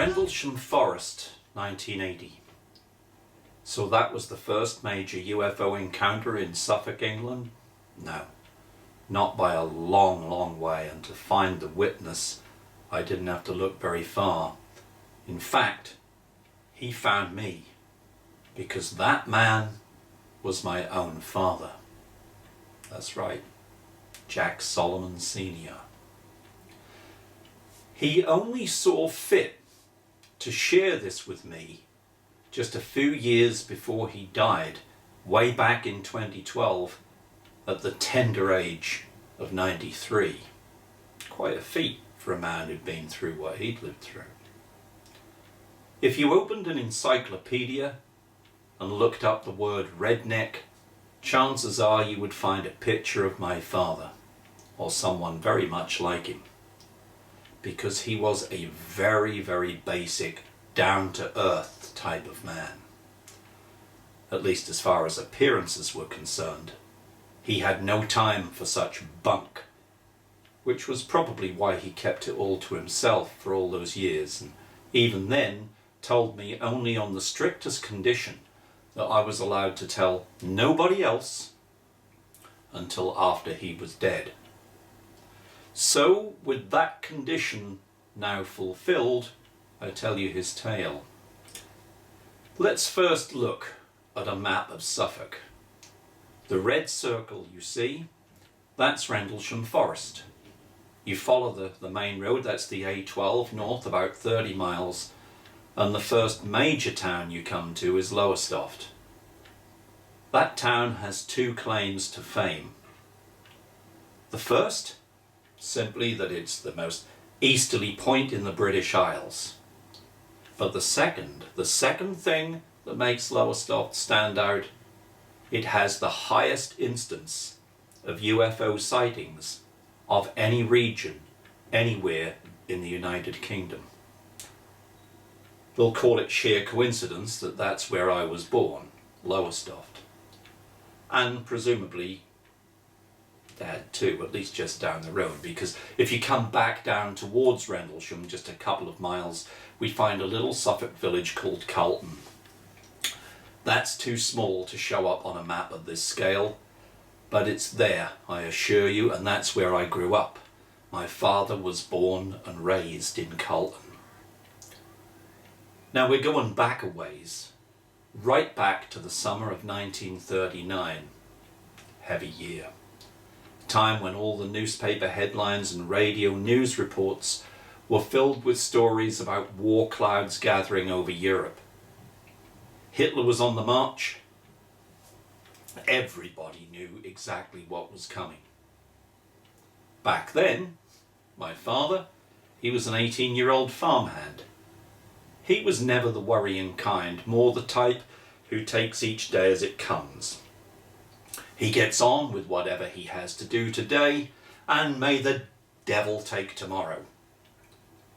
Rendlesham Forest, 1980. So that was the first major UFO encounter in Suffolk, England? No, not by a long, long way, and to find the witness, I didn't have to look very far. In fact, he found me, because that man was my own father. That's right, Jack Solomon Sr. He only saw fit to share this with me just a few years before he died, way back in 2012, at the tender age of 93. Quite a feat for a man who'd been through what he'd lived through. If you opened an encyclopedia and looked up the word redneck, chances are you would find a picture of my father, or someone very much like him, because he was a very, very basic, down-to-earth type of man. At least as far as appearances were concerned. He had no time for such bunk, which was probably why he kept it all to himself for all those years, and even then told me only on the strictest condition that I was allowed to tell nobody else until after he was dead. So, with that condition now fulfilled, I tell you his tale. Let's first look at a map of Suffolk. The red circle you see, that's Rendlesham Forest. You follow the main road, that's the A12, north about 30 miles, and the first major town you come to is Lowestoft. That town has two claims to fame. The first, simply that it's the most easterly point in the British Isles. But the second thing that makes Lowestoft stand out, it has the highest instance of UFO sightings of any region, anywhere in the United Kingdom. We'll call it sheer coincidence that that's where I was born, Lowestoft. And presumably Dad too, at least just down the road, because if you come back down towards Rendlesham just a couple of miles, we find a little Suffolk village called Carlton. That's too small to show up on a map of this scale, but it's there, I assure you, and that's where I grew up. My father was born and raised in Carlton. Now we're going back a ways, right back to the summer of 1939. Heavy year. Time when all the newspaper headlines and radio news reports were filled with stories about war clouds gathering over Europe. Hitler was on the march. Everybody knew exactly what was coming. Back then, my father, he was an 18-year-old farmhand. He was never the worrying kind, more the type who takes each day as it comes. He gets on with whatever he has to do today, and may the devil take tomorrow.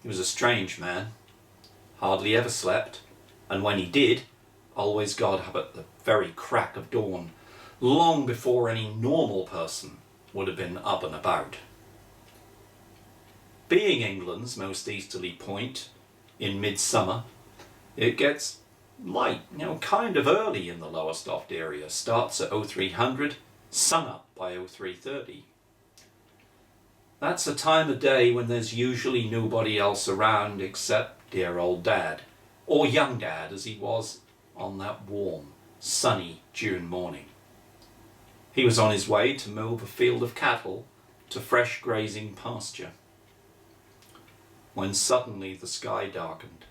He was a strange man, hardly ever slept, and when he did, always got up at the very crack of dawn, long before any normal person would have been up and about. Being England's most easterly point, in midsummer, it gets light, kind of early in the Lowestoft area. Starts at 0300, sun up by 0330. That's a time of day when there's usually nobody else around except dear old Dad, or young Dad as he was on that warm, sunny June morning. He was on his way to move a field of cattle to fresh grazing pasture, when suddenly the sky darkened.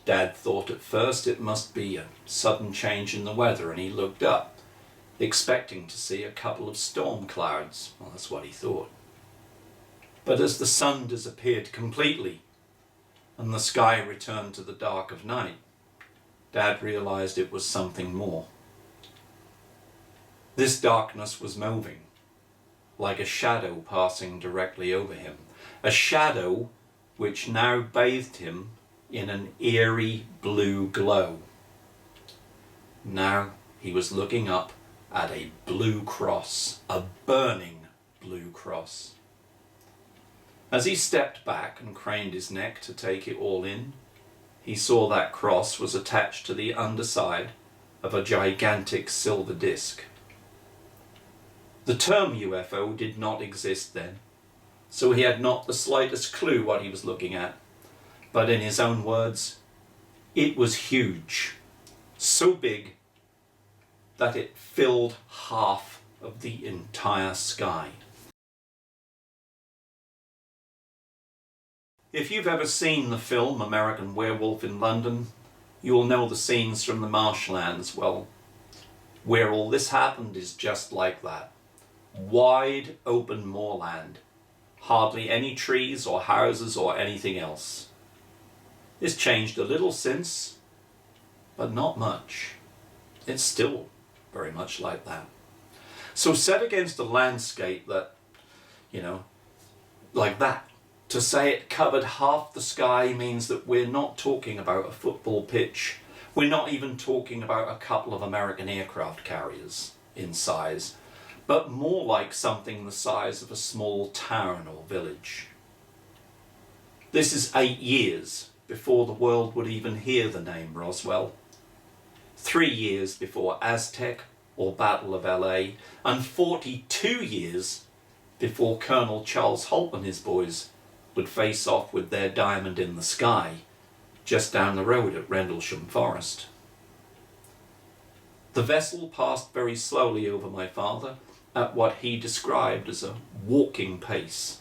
Dad thought at first it must be a sudden change in the weather, and he looked up, expecting to see a couple of storm clouds. Well, that's what he thought. But as the sun disappeared completely and the sky returned to the dark of night, Dad realized it was something more. This darkness was moving, like a shadow passing directly over him, a shadow which now bathed him in an eerie blue glow. Now he was looking up at a blue cross, a burning blue cross. As he stepped back and craned his neck to take it all in, he saw that cross was attached to the underside of a gigantic silver disc. The term UFO did not exist then, so he had not the slightest clue what he was looking at, but in his own words, it was huge, so big that it filled half of the entire sky. If you've ever seen the film American Werewolf in London, you'll know the scenes from the marshlands. Well, where all this happened is just like that. Wide open moorland, hardly any trees or houses or anything else. It's changed a little since, but not much. It's still very much like that. So set against a landscape that, like that, to say it covered half the sky means that we're not talking about a football pitch. We're not even talking about a couple of American aircraft carriers in size, but more like something the size of a small town or village. This is 8 years before the world would even hear the name Roswell. 3 years before Aztec or Battle of LA, and 42 years before Colonel Charles Holt and his boys would face off with their diamond in the sky just down the road at Rendlesham Forest. The vessel passed very slowly over my father at what he described as a walking pace.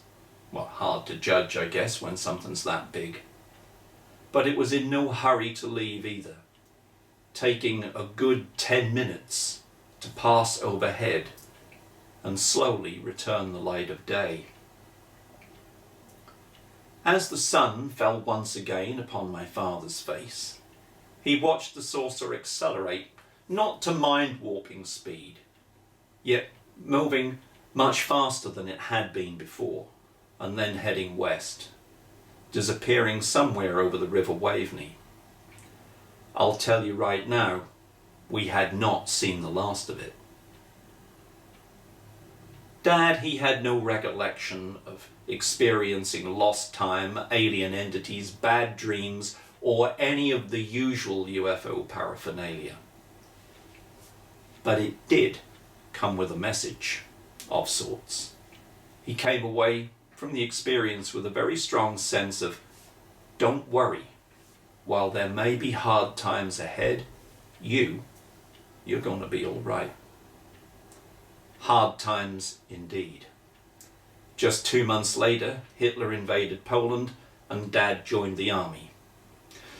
Well, hard to judge, I guess, when something's that big. But it was in no hurry to leave either, taking a good 10 minutes to pass overhead and slowly return the light of day. As the sun fell once again upon my father's face, he watched the saucer accelerate, not to mind-warping speed, yet moving much faster than it had been before, and then heading west, disappearing somewhere over the River Waveney. I'll tell you right now, we had not seen the last of it. Dad, he had no recollection of experiencing lost time, alien entities, bad dreams, or any of the usual UFO paraphernalia. But it did come with a message of sorts. He came away from the experience with a very strong sense of, don't worry, while there may be hard times ahead, you're going to be all right. Hard times indeed. Just 2 months later, Hitler invaded Poland and Dad joined the army,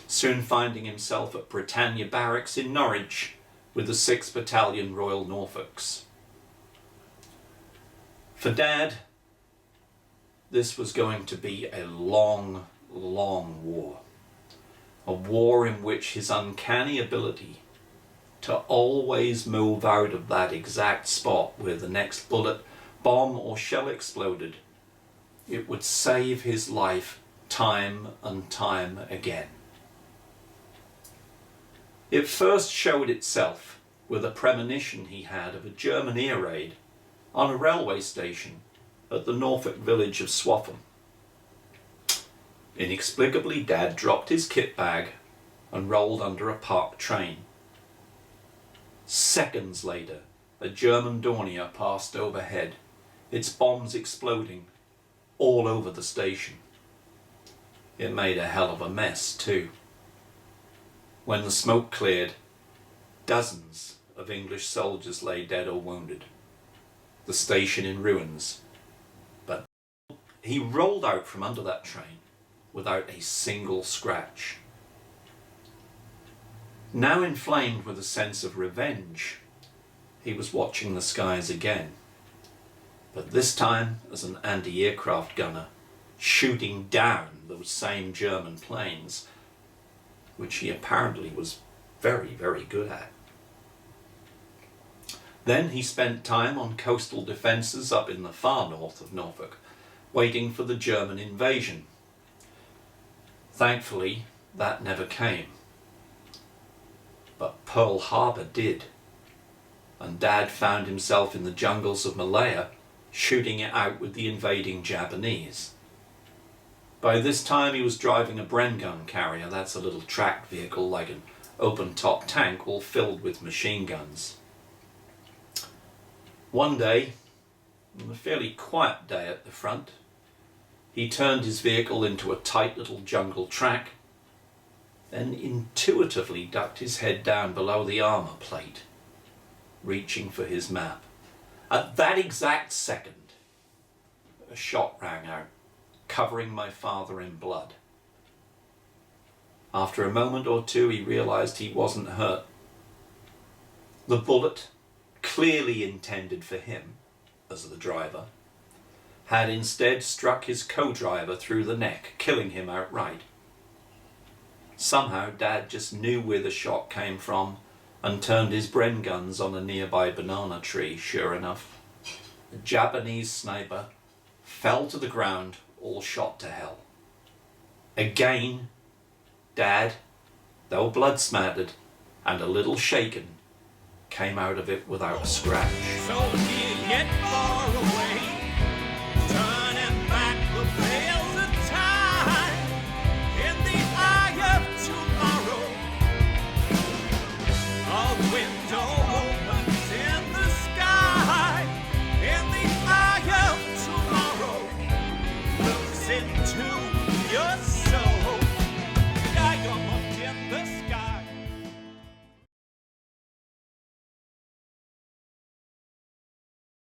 soon finding himself at Britannia Barracks in Norwich with the 6th Battalion Royal Norfolks. For Dad, this was going to be a long, long war. A war in which his uncanny ability to always move out of that exact spot where the next bullet, bomb or shell exploded, it would save his life time and time again. It first showed itself with a premonition he had of a German air raid on a railway station at the Norfolk village of Swaffham. Inexplicably, Dad dropped his kit bag and rolled under a parked train. Seconds later, a German Dornier passed overhead, its bombs exploding all over the station. It made a hell of a mess too. When the smoke cleared, dozens of English soldiers lay dead or wounded, the station in ruins. But he rolled out from under that train without a single scratch. Now inflamed with a sense of revenge, he was watching the skies again, but this time as an anti-aircraft gunner, shooting down those same German planes, which he apparently was very, very good at. Then he spent time on coastal defences up in the far north of Norfolk, waiting for the German invasion. Thankfully, that never came. But Pearl Harbor did, and Dad found himself in the jungles of Malaya shooting it out with the invading Japanese. By this time he was driving a Bren gun carrier. That's a little tracked vehicle like an open-top tank all filled with machine guns. One day, on a fairly quiet day at the front, he turned his vehicle into a tight little jungle track, then intuitively ducked his head down below the armour plate, reaching for his map. At that exact second, a shot rang out, covering my father in blood. After a moment or two, he realised he wasn't hurt. The bullet, clearly intended for him, as the driver, had instead struck his co-driver through the neck, killing him outright. Somehow Dad just knew where the shot came from and turned his Bren guns on a nearby banana tree. Sure enough, a Japanese sniper fell to the ground, all shot to hell. Again, Dad, though blood-smattered and a little shaken, came out of it without a scratch. So he get far away.